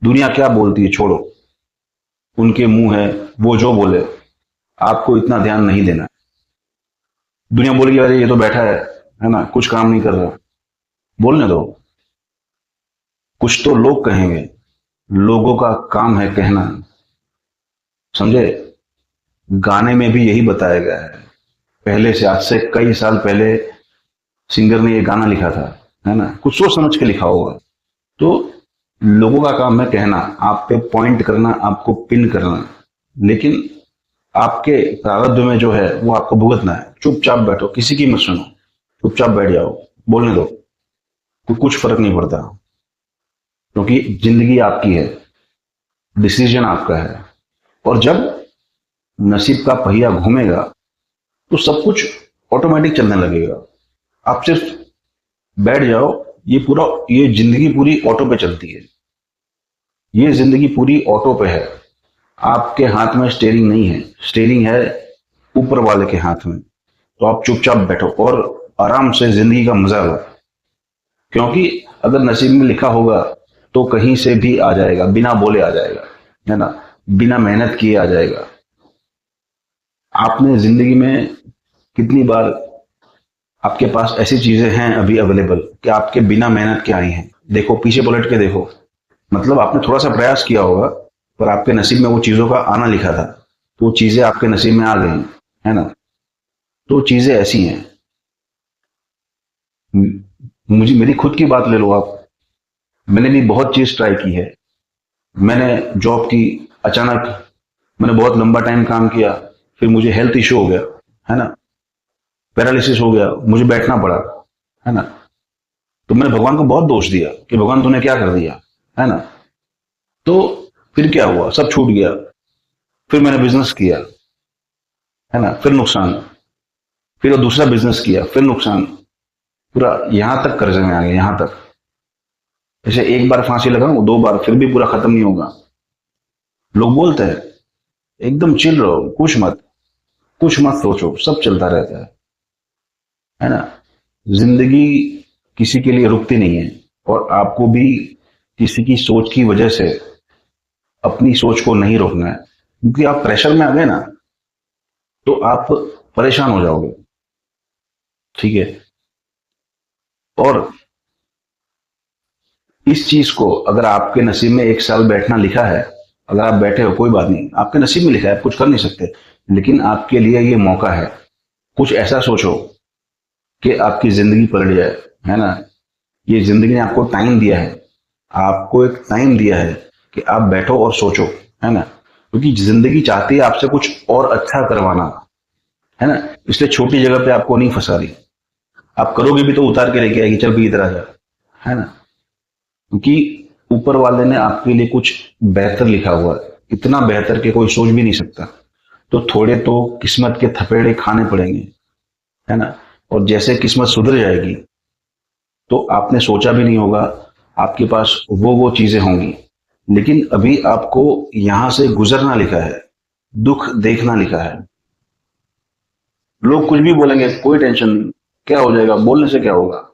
दुनिया क्या बोलती है छोड़ो, उनके मुंह है, वो जो बोले आपको इतना ध्यान नहीं देना। दुनिया बोलेगी अरे ये तो बैठा है ना, कुछ काम नहीं कर रहा, बोलने दो। कुछ तो लोग कहेंगे, लोगों का काम है कहना, समझे। गाने में भी यही बताया गया है, पहले से, आज से कई साल पहले सिंगर ने ये गाना लिखा था, है ना, कुछ सोच समझ के लिखा होगा। तो लोगों का काम है कहना, आप पे पॉइंट करना, आपको पिन करना, लेकिन आपके प्रारब्ध में जो है वो आपको भुगतना है। चुपचाप बैठो, किसी की मत सुनो, चुपचाप बैठ जाओ, बोलने दो, तो कुछ फर्क नहीं पड़ता, क्योंकि जिंदगी आपकी है, डिसीजन आपका है। और जब नसीब का पहिया घूमेगा तो सब कुछ ऑटोमेटिक चलने लगेगा। आप सिर्फ बैठ जाओ, ये जिंदगी पूरी ऑटो पे चलती है, ये जिंदगी पूरी ऑटो पे है। आपके हाथ में स्टेयरिंग नहीं है, स्टेयरिंग है ऊपर वाले के हाथ में। तो आप चुपचाप बैठो और आराम से जिंदगी का मजा लो, क्योंकि अगर नसीब में लिखा होगा तो कहीं से भी आ जाएगा, बिना बोले आ जाएगा, है ना, बिना मेहनत किए आ जाएगा। आपने जिंदगी में कितनी बार, आपके पास ऐसी चीजें हैं अभी अवेलेबल कि आपके बिना मेहनत के आई हैं, देखो पीछे पलट के देखो। मतलब आपने थोड़ा सा प्रयास किया होगा, पर आपके नसीब में वो चीजों का आना लिखा था, तो वो चीजें आपके नसीब में आ गई, है ना। तो चीजें ऐसी हैं। मुझे मेरी खुद की बात ले लो आप, मैंने भी बहुत चीज ट्राई की है। मैंने जॉब की, अचानक मैंने बहुत लंबा टाइम काम किया, फिर मुझे हेल्थ इश्यू हो गया, है ना, पैरालिसिस हो गया, मुझे बैठना पड़ा, है ना। तो मैंने भगवान को बहुत दोष दिया कि भगवान तूने क्या कर दिया, है ना। तो फिर क्या हुआ, सब छूट गया। फिर मैंने बिजनेस किया, है ना, फिर नुकसान। फिर वो दूसरा बिजनेस किया, फिर नुकसान। पूरा यहां तक कर्जे में आ गया, यहां तक। जैसे एक बार फांसी लगाऊं, दो बार, फिर भी पूरा खत्म नहीं होगा। लोग बोलते हैं एकदम चिल रहो, कुछ मत सोचो, सब चलता रहता है ना। जिंदगी किसी के लिए रुकती नहीं है, और आपको भी किसी की सोच की वजह से अपनी सोच को नहीं रोकना है, क्योंकि आप प्रेशर में आ गए ना तो आप परेशान हो जाओगे, ठीक है। और इस चीज को, अगर आपके नसीब में 1 साल बैठना लिखा है, अगर आप बैठे हो कोई बात नहीं, आपके नसीब में लिखा है, आप कुछ कर नहीं सकते, लेकिन आपके लिए ये मौका है। कुछ ऐसा सोचो कि आपकी जिंदगी पलट जाए, है ना। ये जिंदगी ने आपको टाइम दिया है, आपको एक टाइम दिया है कि आप बैठो और सोचो, है ना, क्योंकि जिंदगी चाहती है आपसे कुछ और अच्छा करवाना, है ना। इसलिए छोटी जगह पे आपको नहीं फंसा रही। आप करोगे भी तो उतार के लेके आएगी, चल भी इधर आ जा, है ना, क्योंकि ऊपर वाले ने आपके लिए कुछ बेहतर लिखा हुआ है, इतना बेहतर कि कोई सोच भी नहीं सकता। तो थोड़े तो किस्मत के थपेड़े खाने पड़ेंगे, है ना। और जैसे किस्मत सुधर जाएगी तो आपने सोचा भी नहीं होगा, आपके पास वो चीजें होंगी। लेकिन अभी आपको यहां से गुजरना लिखा है, दुख देखना लिखा है। लोग कुछ भी बोलेंगे, कोई टेंशन नहीं, क्या हो जाएगा, बोलने से क्या होगा,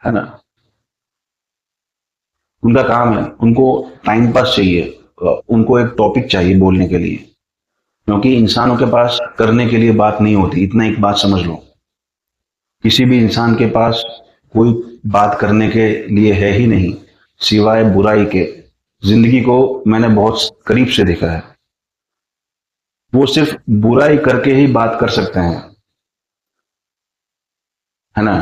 है ना। उनका काम है, उनको टाइम पास चाहिए, उनको एक टॉपिक चाहिए बोलने के लिए, क्योंकि इंसानों के पास करने के लिए बात नहीं होती। इतना एक बात समझ लो, किसी भी इंसान के पास कोई बात करने के लिए है ही नहीं, सिवाय बुराई के। जिंदगी को मैंने बहुत करीब से देखा है, वो सिर्फ बुराई करके ही बात कर सकते हैं, है ना।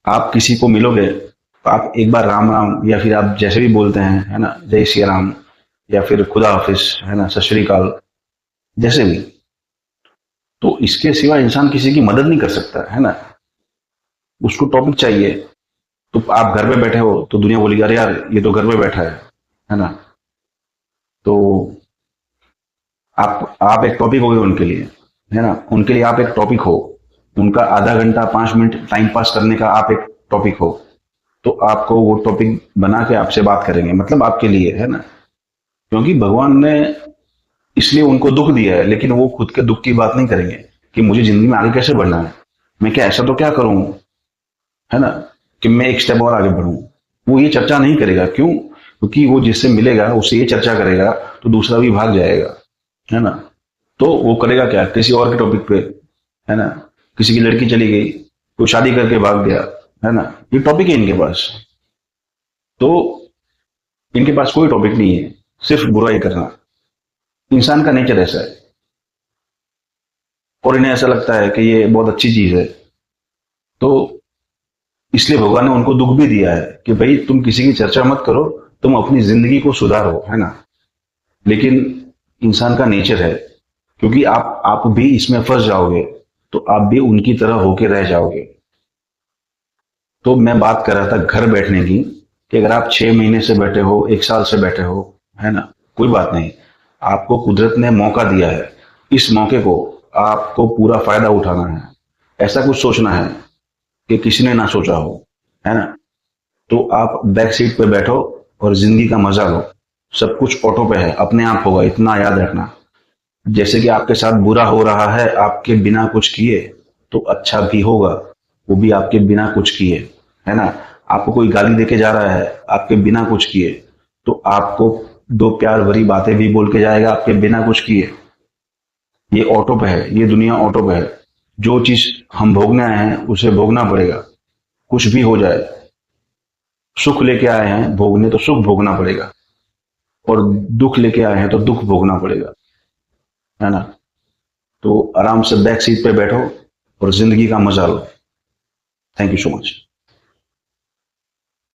आप किसी को मिलोगे तो आप एक बार राम राम, या फिर आप जैसे भी बोलते हैं, है ना, जय श्री राम, या फिर खुदा हाफिज, है ना, सत श्री अकाल, जैसे भी। तो इसके सिवा इंसान किसी की मदद नहीं कर सकता, है ना। उसको टॉपिक चाहिए। तो आप घर पे बैठे हो तो दुनिया बोलेगी अरे यार ये तो घर पे बैठा है ना। तो आप एक टॉपिक हो गए उनके लिए, है ना, उनके लिए आप एक टॉपिक हो। उनका आधा घंटा 5 मिनट टाइम पास करने का आप एक टॉपिक हो। तो आपको वो टॉपिक बना के आपसे बात करेंगे, मतलब आपके लिए, है ना। क्योंकि भगवान ने इसलिए उनको दुख दिया है, लेकिन वो खुद के दुख की बात नहीं करेंगे कि मुझे जिंदगी में आगे कैसे बढ़ना है, मैं क्या ऐसा तो क्या करूं, है ना, कि मैं एक स्टेप और आगे बढ़ूं। वो ये चर्चा नहीं करेगा, क्यों, क्योंकि वो जिससे मिलेगा उससे ये चर्चा करेगा तो दूसरा भी भाग जाएगा, है ना। तो वो करेगा क्या, किसी और के टॉपिक पे, है ना। किसी की लड़की चली गई, तो शादी करके भाग गया, है ना। ये टॉपिक है इनके पास। तो इनके पास कोई टॉपिक नहीं है, सिर्फ बुराई करना। इंसान का नेचर ऐसा है, और इन्हें ऐसा लगता है कि ये बहुत अच्छी चीज है। तो इसलिए भगवान ने उनको दुख भी दिया है कि भाई तुम किसी की चर्चा मत करो, तुम अपनी जिंदगी को सुधारो, है ना। लेकिन इंसान का नेचर है, क्योंकि आप भी इसमें फंस जाओगे तो आप भी उनकी तरह होके रह जाओगे। तो मैं बात कर रहा था घर बैठने की, कि अगर आप 6 महीने से बैठे हो, 1 साल से बैठे हो, है ना, कोई बात नहीं। आपको कुदरत ने मौका दिया है, इस मौके को आपको पूरा फायदा उठाना है। ऐसा कुछ सोचना है कि किसी ने ना सोचा हो, है ना। तो आप बैक सीट पे बैठो और जिंदगी का मजा लो। सब कुछ ऑटो पे है, अपने आप होगा, इतना याद रखना। जैसे कि आपके साथ बुरा हो रहा है आपके बिना कुछ किए, तो अच्छा भी होगा, वो भी आपके बिना कुछ किए, है ना। आपको कोई गाली देके जा रहा है आपके बिना कुछ किए, तो आपको दो प्यार भरी बातें भी बोल के जाएगा आपके बिना कुछ किए। ये ऑटो पे है, ये दुनिया ऑटो पे है। जो चीज हम भोगने आए हैं उसे भोगना पड़ेगा, कुछ भी हो जाए। सुख लेके आए हैं भोगने, तो सुख भोगना पड़ेगा, और दुख लेके आए हैं तो दुख भोगना पड़ेगा, है ना। तो आराम से बैक सीट पे बैठो और जिंदगी का मजा लो। Thank you so much.